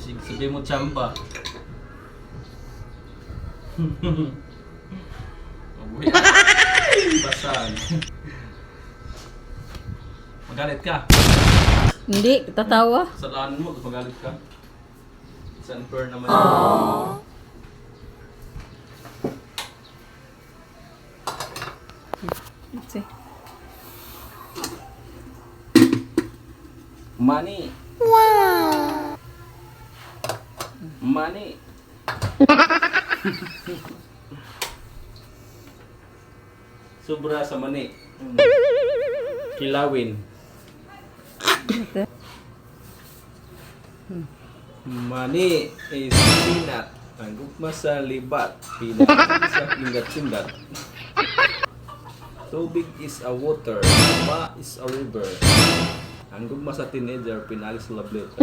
Sige, sabihin mo tsamba. Mabuhay. Basan. Magalit ka. Hindi, tatawa. Salaan mo, magalit ka. It's unfair naman yun. Let's see. Money. Wow. Money. Sobra sa mani. Kilawin. Okay. Money is peanut. Ang gugma sa libat. Peanut sa pinggat-pinggat. Tubig is a water. Pa is a river. Ang gugma sa teenager, pinalis sa love letter.